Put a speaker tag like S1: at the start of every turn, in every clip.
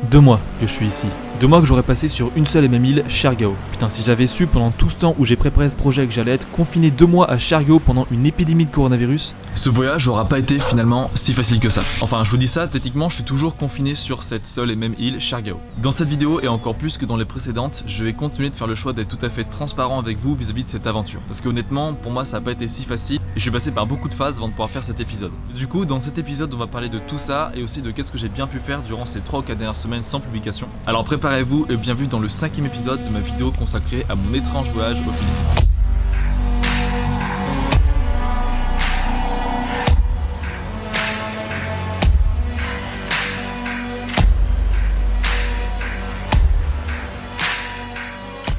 S1: 2 mois que je suis ici. 2 mois que j'aurais passé sur une seule et même île, Chergao. Putain, si j'avais su pendant tout ce temps où j'ai préparé ce projet que j'allais être confiné 2 mois à Chergao pendant une épidémie de coronavirus.
S2: Ce voyage aura pas été finalement si facile que ça. Enfin, je vous dis ça, techniquement, je suis toujours confiné sur cette seule et même île, Chergao. Dans cette vidéo, et encore plus que dans les précédentes, je vais continuer de faire le choix d'être tout à fait transparent avec vous vis-à-vis de cette aventure. Parce que honnêtement, pour moi, ça a pas été si facile, et je suis passé par beaucoup de phases avant de pouvoir faire cet épisode. Du coup, dans cet épisode, on va parler de tout ça, et aussi de qu'est-ce que j'ai bien pu faire durant ces 3 ou 4 dernières semaines sans publication. Alors préparez-vous, et bienvenue dans le 5e épisode de ma vidéo consacrée à mon étrange voyage aux Philippines.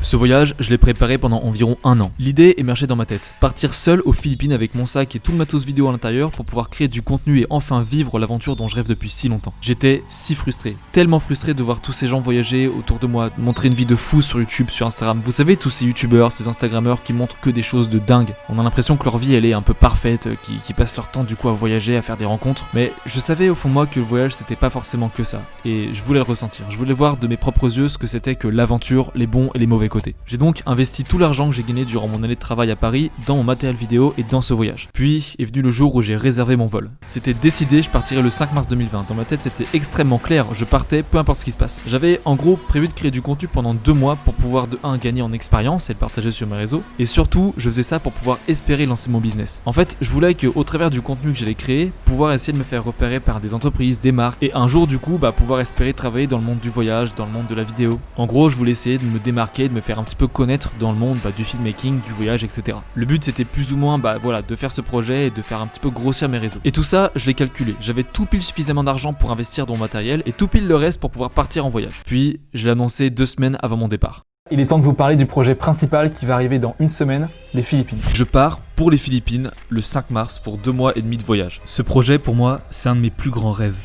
S1: Ce voyage, je l'ai préparé pendant environ 1 an. L'idée émergeait dans ma tête. Partir seul aux Philippines avec mon sac et tout le matos vidéo à l'intérieur pour pouvoir créer du contenu et enfin vivre l'aventure dont je rêve depuis si longtemps. J'étais si frustré, tellement frustré de voir tous ces gens voyager autour de moi, montrer une vie de fou sur YouTube, sur Instagram. Vous savez, tous ces youtubeurs, ces instagrammeurs qui montrent que des choses de dingue. On a l'impression que leur vie elle est un peu parfaite, qui passent leur temps du coup à voyager, à faire des rencontres. Mais je savais au fond de moi que le voyage c'était pas forcément que ça. Et je voulais le ressentir. Je voulais voir de mes propres yeux ce que c'était que l'aventure, les bons et les mauvais côtés. J'ai donc investi tout l'argent que j'ai gagné durant mon année de travail à Paris dans mon matériel vidéo et dans ce voyage. Puis est venu le jour où j'ai réservé mon vol. C'était décidé, je partirais le 5 mars 2020. Dans ma tête c'était extrêmement clair, je partais peu importe ce qui se passe. J'avais en gros prévu de créer du contenu pendant 2 mois pour pouvoir de 1 gagner en expérience et le partager sur mes réseaux. Et surtout, je faisais ça pour pouvoir espérer lancer mon business. En fait, je voulais qu'au travers du contenu que j'allais créer, pouvoir essayer de me faire repérer par des entreprises, des marques et un jour du coup pouvoir espérer travailler dans le monde du voyage, dans le monde de la vidéo. En gros, je voulais essayer de me démarquer, de me faire un petit peu connaître dans le monde du filmmaking, du voyage, etc. Le but c'était plus ou moins de faire ce projet et de faire un petit peu grossir mes réseaux. Et tout ça, je l'ai calculé. J'avais tout pile suffisamment d'argent pour investir dans mon matériel et tout pile le reste pour pouvoir partir en voyage. Puis, je l'ai annoncé 2 semaines avant mon départ.
S3: Il est temps de vous parler du projet principal qui va arriver dans 1 semaine, les Philippines.
S1: Je pars pour les Philippines le 5 mars pour 2 mois et demi de voyage. Ce projet pour moi, c'est un de mes plus grands rêves.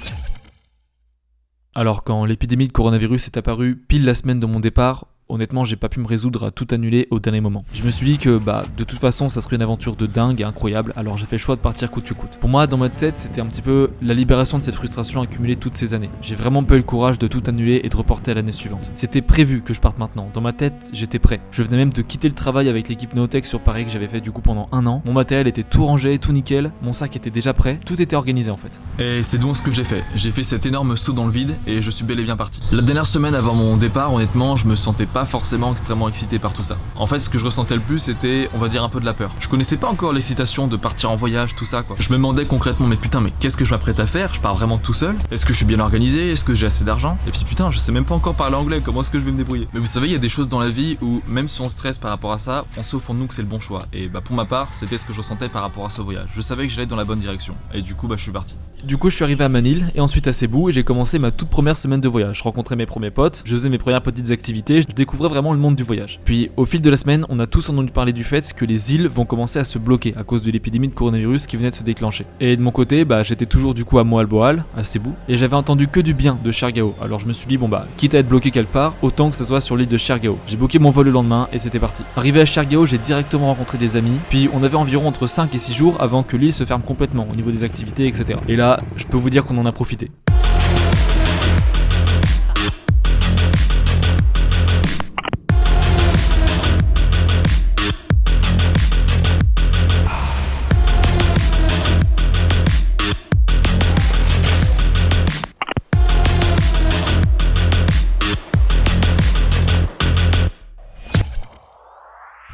S1: Alors quand l'épidémie de coronavirus est apparue pile la semaine de mon départ, honnêtement, j'ai pas pu me résoudre à tout annuler au dernier moment. Je me suis dit que de toute façon ça serait une aventure de dingue et incroyable, alors j'ai fait le choix de partir coûte que coûte. Pour moi, dans ma tête, c'était un petit peu la libération de cette frustration accumulée toutes ces années. J'ai vraiment pas eu le courage de tout annuler et de reporter à l'année suivante. C'était prévu que je parte maintenant. Dans ma tête, j'étais prêt. Je venais même de quitter le travail avec l'équipe Neotech sur Paris que j'avais fait du coup pendant 1 an. Mon matériel était tout rangé, tout nickel, mon sac était déjà prêt, tout était organisé en fait.
S2: Et c'est donc ce que j'ai fait. J'ai fait cet énorme saut dans le vide et je suis bel et bien parti. La dernière semaine avant mon départ, honnêtement, je me sentais pas forcément extrêmement excité par tout ça. En fait, ce que je ressentais le plus, c'était, on va dire, un peu de la peur. Je connaissais pas encore l'excitation de partir en voyage, tout ça quoi. Je me demandais concrètement, mais putain, mais qu'est-ce que je m'apprête à faire? Je pars vraiment tout seul? Est-ce que je suis bien organisé? Est-ce que j'ai assez d'argent? Et puis putain, je sais même pas encore parler anglais, comment est-ce que je vais me débrouiller? Mais vous savez, il y a des choses dans la vie où, même si on stresse par rapport à ça, on sait au fond de nous que c'est le bon choix. Et pour ma part, c'était ce que je ressentais par rapport à ce voyage. Je savais que j'allais dans la bonne direction. Et du coup, je suis parti.
S1: Du coup, je suis arrivé à Manille et ensuite à Cebu et j'ai commencé ma toute première semaine de voyage. Je rencontrais mes premiers potes, je faisais mes premières petites activités, je découvrais vraiment le monde du voyage. Puis au fil de la semaine, on a tous entendu parler du fait que les îles vont commencer à se bloquer à cause de l'épidémie de coronavirus qui venait de se déclencher. Et de mon côté, j'étais toujours du coup à Moal Boal, à Cebu, et j'avais entendu que du bien de Chergao. Alors je me suis dit quitte à être bloqué quelque part, autant que ce soit sur l'île de Chergao. J'ai booké mon vol le lendemain et c'était parti. Arrivé à Chergao, j'ai directement rencontré des amis, puis on avait environ entre 5 et 6 jours avant que l'île se ferme complètement au niveau des activités, etc. Et là, je peux vous dire qu'on en a profité.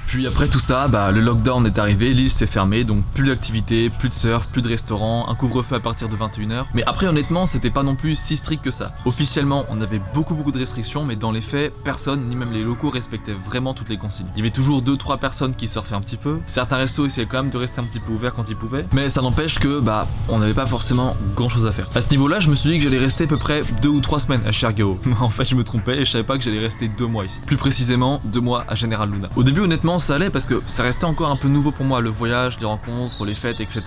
S2: Puis après tout ça, le lockdown est arrivé, l'île s'est fermée, donc plus d'activités, plus de surf, plus de restaurants, un couvre-feu à partir de 21h. Mais après honnêtement, c'était pas non plus si strict que ça. Officiellement, on avait beaucoup de restrictions, mais dans les faits, personne, ni même les locaux, respectaient vraiment toutes les consignes. Il y avait toujours 2-3 personnes qui surfaient un petit peu. Certains restos essayaient quand même de rester un petit peu ouverts quand ils pouvaient. Mais ça n'empêche que, on n'avait pas forcément grand chose à faire. À ce niveau-là, je me suis dit que j'allais rester à peu près 2 ou 3 semaines à Chergao. En fait, je me trompais et je savais pas que j'allais rester 2 mois ici. Plus précisément, 2 mois à General Luna. Au début, honnêtement, ça allait parce que ça restait encore un peu nouveau pour moi, le voyage, les rencontres, les fêtes, etc.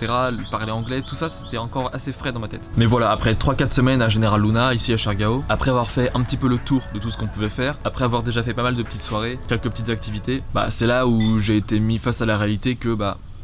S2: Parler anglais, tout ça c'était encore assez frais dans ma tête. Mais voilà, après 3-4 semaines à General Luna, ici à Chergao, après avoir fait un petit peu le tour de tout ce qu'on pouvait faire, après avoir déjà fait pas mal de petites soirées, quelques petites activités, c'est là où j'ai été mis face à la réalité que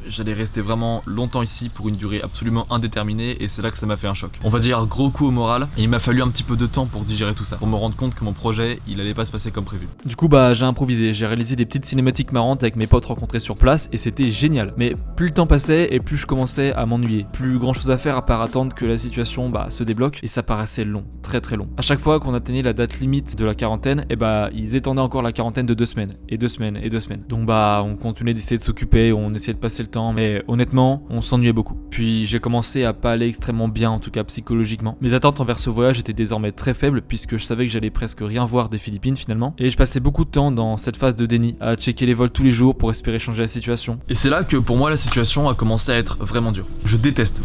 S2: j'allais rester vraiment longtemps ici pour une durée absolument indéterminée et c'est là que ça m'a fait un choc. On va dire gros coup au moral et il m'a fallu un petit peu de temps pour digérer tout ça, pour me rendre compte que mon projet il allait pas se passer comme prévu.
S1: Du coup j'ai improvisé, j'ai réalisé des petites cinématiques marrantes avec mes potes rencontrés sur place et c'était génial. Mais plus le temps passait et plus je commençais à m'ennuyer. Plus grand chose à faire à part attendre que la situation se débloque et ça paraissait long, très très long. À chaque fois qu'on atteignait la date limite de la quarantaine, ils étendaient encore la quarantaine de 2 semaines, et 2 semaines, et 2 semaines. Donc on continuait d'essayer de s'occuper, on essayait de passer le temps, mais honnêtement, on s'ennuyait beaucoup. Puis j'ai commencé à pas aller extrêmement bien, en tout cas psychologiquement. Mes attentes envers ce voyage étaient désormais très faibles puisque je savais que j'allais presque rien voir des Philippines finalement. Et je passais beaucoup de temps dans cette phase de déni, à checker les vols tous les jours pour espérer changer la situation.
S2: Et c'est là que pour moi la situation a commencé à être vraiment dure. Je déteste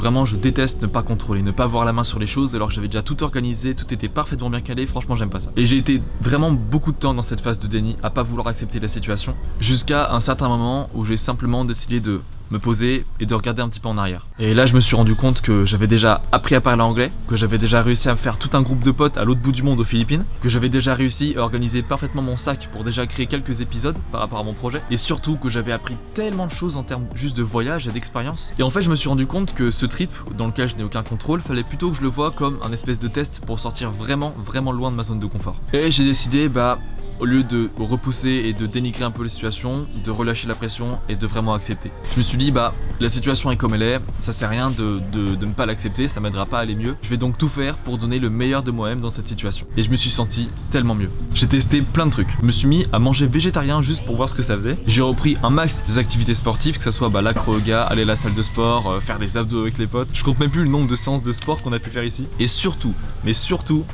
S2: ne pas contrôler, ne pas avoir la main sur les choses alors que j'avais déjà tout organisé, tout était parfaitement bien calé, franchement j'aime pas ça. Et j'ai été vraiment beaucoup de temps dans cette phase de déni à pas vouloir accepter la situation jusqu'à un certain moment où j'ai simplement décidé de me poser et de regarder un petit peu en arrière. Et là je me suis rendu compte que j'avais déjà appris à parler anglais, que j'avais déjà réussi à me faire tout un groupe de potes à l'autre bout du monde aux Philippines, que j'avais déjà réussi à organiser parfaitement mon sac pour déjà créer quelques épisodes par rapport à mon projet, et surtout que j'avais appris tellement de choses en termes juste de voyage et d'expérience. Et en fait je me suis rendu compte que ce trip, dans lequel je n'ai aucun contrôle, fallait plutôt que je le voie comme un espèce de test pour sortir vraiment loin de ma zone de confort. Et j'ai décidé au lieu de repousser et de dénigrer un peu la situation, de relâcher la pression et de vraiment accepter. Je me suis dit la situation est comme elle est, ça sert à rien de ne pas l'accepter, ça m'aidera pas à aller mieux. Je vais donc tout faire pour donner le meilleur de moi-même dans cette situation. Et je me suis senti tellement mieux. J'ai testé plein de trucs. Je me suis mis à manger végétarien juste pour voir ce que ça faisait. J'ai repris un max des activités sportives, que ce soit l'acro-yoga, aller à la salle de sport, faire des abdos avec les potes. Je compte même plus le nombre de séances de sport qu'on a pu faire ici. Et surtout,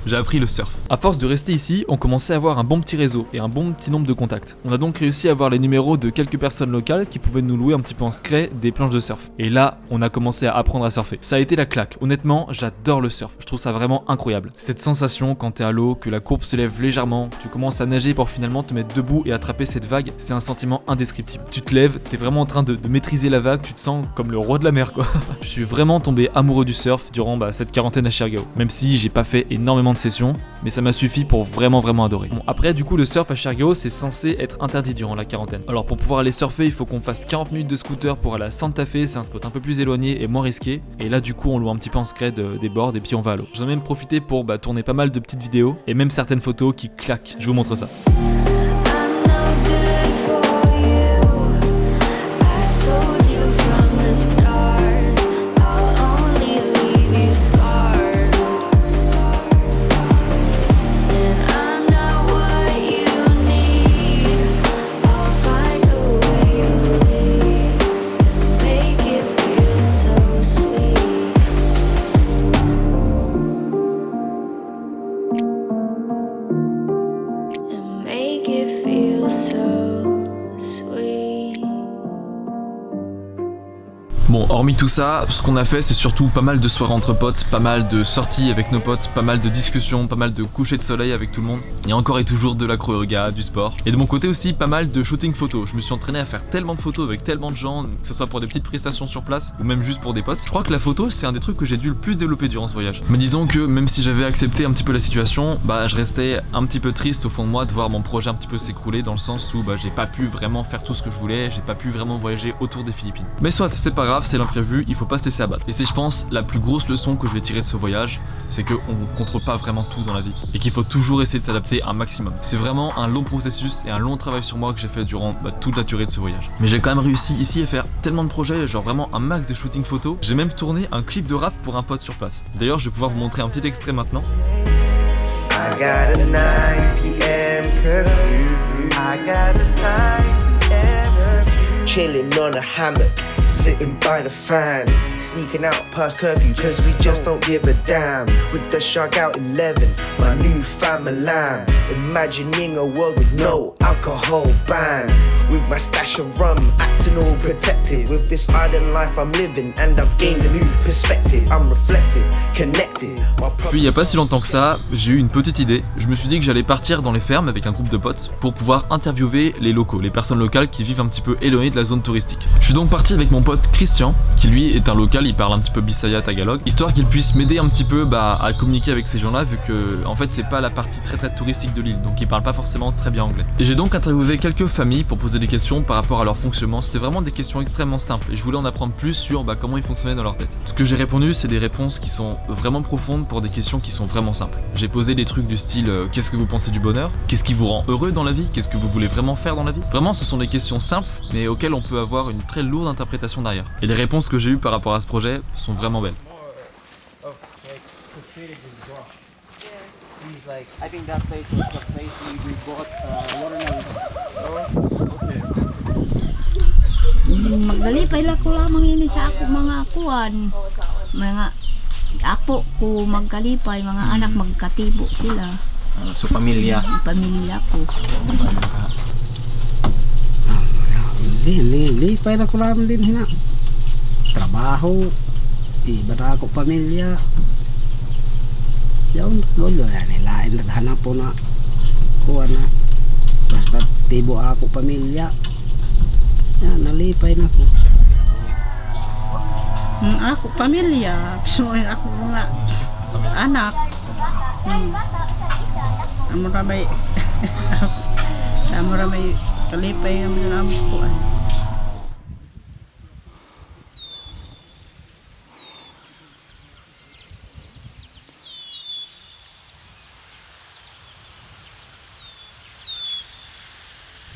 S2: j'ai appris le surf.
S1: À force de rester ici, on commençait à avoir un bon petit réseau et un bon petit nombre de contacts. On a donc réussi à avoir les numéros de quelques personnes locales qui pouvaient nous louer un petit peu en secret des planches de surf. Et là, on a commencé à apprendre à surfer. Ça a été la claque. Honnêtement, j'adore le surf. Je trouve ça vraiment incroyable. Cette sensation quand t'es à l'eau, que la courbe se lève légèrement, que tu commences à nager pour finalement te mettre debout et attraper cette vague, c'est un sentiment indescriptible. Tu te lèves, t'es vraiment en train de maîtriser la vague, tu te sens comme le roi de la mer quoi. Je suis vraiment tombé amoureux du surf durant cette quarantaine à Siargao. Même si j'ai pas fait énormément de sessions, mais ça m'a suffi pour vraiment adorer. Bon, après du coup le surf à Siargao c'est censé être interdit durant la quarantaine. Alors pour pouvoir aller surfer, il faut qu'on fasse 40 minutes de scooter pour aller à Santa Fe, c'est un spot un peu plus éloigné et moins risqué. Et là du coup on loue un petit peu en secret des boards et puis on va à l'eau. J'en ai même profité pour tourner pas mal de petites vidéos et même certaines photos qui claquent. Je vous montre ça.
S2: Bon, hormis tout ça, ce qu'on a fait, c'est surtout pas mal de soirées entre potes, pas mal de sorties avec nos potes, pas mal de discussions, pas mal de couchers de soleil avec tout le monde. Il y a encore et toujours de l'acro-yoga, du sport. Et de mon côté aussi, pas mal de shooting photos. Je me suis entraîné à faire tellement de photos avec tellement de gens, que ce soit pour des petites prestations sur place ou même juste pour des potes. Je crois que la photo, c'est un des trucs que j'ai dû le plus développer durant ce voyage. Mais disons que même si j'avais accepté un petit peu la situation, je restais un petit peu triste au fond de moi de voir mon projet un petit peu s'écrouler dans le sens où j'ai pas pu vraiment faire tout ce que je voulais, j'ai pas pu vraiment voyager autour des Philippines. Mais soit, c'est pas grave, c'est l'imprévu, il faut pas se laisser abattre. Et c'est, je pense, la plus grosse leçon que je vais tirer de ce voyage, c'est qu'on contrôle pas vraiment tout dans la vie et qu'il faut toujours essayer de s'adapter un maximum. C'est vraiment un long processus et un long travail sur moi que j'ai fait durant toute la durée de ce voyage. Mais j'ai quand même réussi ici à faire tellement de projets, genre vraiment un max de shooting photo. J'ai même tourné un clip de rap pour un pote sur place. D'ailleurs, je vais pouvoir vous montrer un petit extrait maintenant. I got a 9 p.m. curfew. I got a 9 p.m. curfew. Chilling on a hammock, sitting by the fan, sneaking out past curfew cause we just don't give a damn. With the shark out 11, my new family lamb. Imagining a world with no alcohol ban. With my stash of rum, acting all protected. With this island life I'm living and I've gained a new perspective. I'm reflective, connected. Puis il y a pas si longtemps que ça, j'ai eu une petite idée. Je me suis dit que j'allais partir dans les fermes avec un groupe de potes pour pouvoir interviewer les locaux, les personnes locales qui vivent un petit peu éloignées de la zone touristique. Je suis donc parti avec mon mon pote Christian, qui lui est un local, il parle un petit peu Bisaya Tagalog, histoire qu'il puisse m'aider un petit peu à communiquer avec ces gens-là, vu que en fait c'est pas la partie très touristique de l'île, donc ils parlent pas forcément très bien anglais. Et j'ai donc interviewé quelques familles pour poser des questions par rapport à leur fonctionnement. C'était vraiment des questions extrêmement simples et je voulais en apprendre plus sur comment ils fonctionnaient dans leur tête. Ce que j'ai répondu, c'est des réponses qui sont vraiment profondes pour des questions qui sont vraiment simples. J'ai posé des trucs du style qu'est-ce que vous pensez du bonheur? Qu'est-ce qui vous rend heureux dans la vie? Qu'est-ce que vous voulez vraiment faire dans la vie? Vraiment, ce sont des questions simples mais auxquelles on peut avoir une très lourde interprétation derrière. Et les réponses que j'ai eues par rapport à ce projet sont vraiment belles.
S4: I think that place was the place we bought watermelon.
S5: Magdalipay lang ko lamang ini sa ako mga kuwan. Mga apo ko magkalipay, mga anak magkatibo sila.
S4: So pamilya.
S5: Pamilya ko.
S6: Lipay na ko lang din hina. Trabaho, iba na ako pamilya. Yun, lolo yan, lain naghanap po na kuha na. Basta tibo ako pamilya. Yan, nalipay na ko.
S7: Ako pamilya, so ako mga anak. Amuramay kalipay ang namin ko.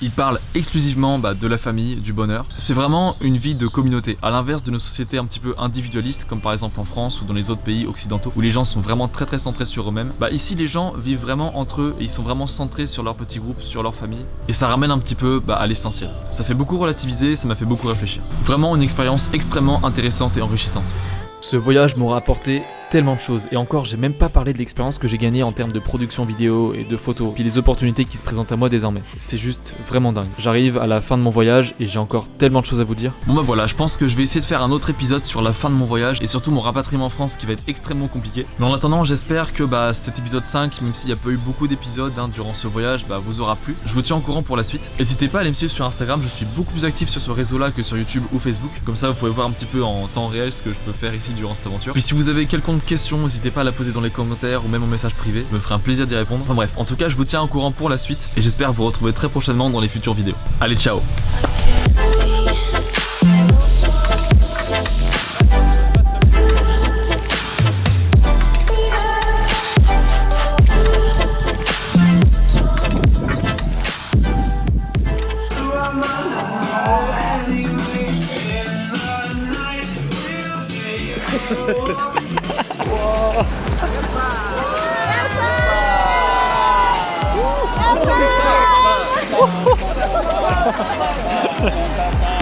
S2: Il parle exclusivement de la famille, du bonheur. C'est vraiment une vie de communauté, à l'inverse de nos sociétés un petit peu individualistes, comme par exemple en France ou dans les autres pays occidentaux, où les gens sont vraiment très centrés sur eux-mêmes. Ici, les gens vivent vraiment entre eux et ils sont vraiment centrés sur leur petit groupe, sur leur famille. Et ça ramène un petit peu à l'essentiel. Ça fait beaucoup relativiser, ça m'a fait beaucoup réfléchir. Vraiment une expérience extrêmement intéressante et enrichissante.
S1: Ce voyage m'aura apporté tellement de choses et encore j'ai même pas parlé de l'expérience que j'ai gagnée en termes de production vidéo et de photos, puis les opportunités qui se présentent à moi désormais. C'est juste vraiment dingue. J'arrive à la fin de mon voyage et j'ai encore tellement de choses à vous dire.
S2: Bon voilà, je pense que je vais essayer de faire un autre épisode sur la fin de mon voyage et surtout mon rapatriement en France qui va être extrêmement compliqué. Mais en attendant, j'espère que cet épisode 5, même s'il n'y a pas eu beaucoup d'épisodes durant ce voyage, vous aura plu. Je vous tiens au courant pour la suite. N'hésitez pas à aller me suivre sur Instagram, je suis beaucoup plus actif sur ce réseau-là que sur YouTube ou Facebook. Comme ça vous pouvez voir un petit peu en temps réel ce que je peux faire ici durant cette aventure. Puis si vous avez quelconque question, n'hésitez pas à la poser dans les commentaires ou même en message privé, me ferait un plaisir d'y répondre. Enfin bref, en tout cas je vous tiens au courant pour la suite et j'espère vous retrouver très prochainement dans les futures vidéos. Allez, ciao.
S5: Wow.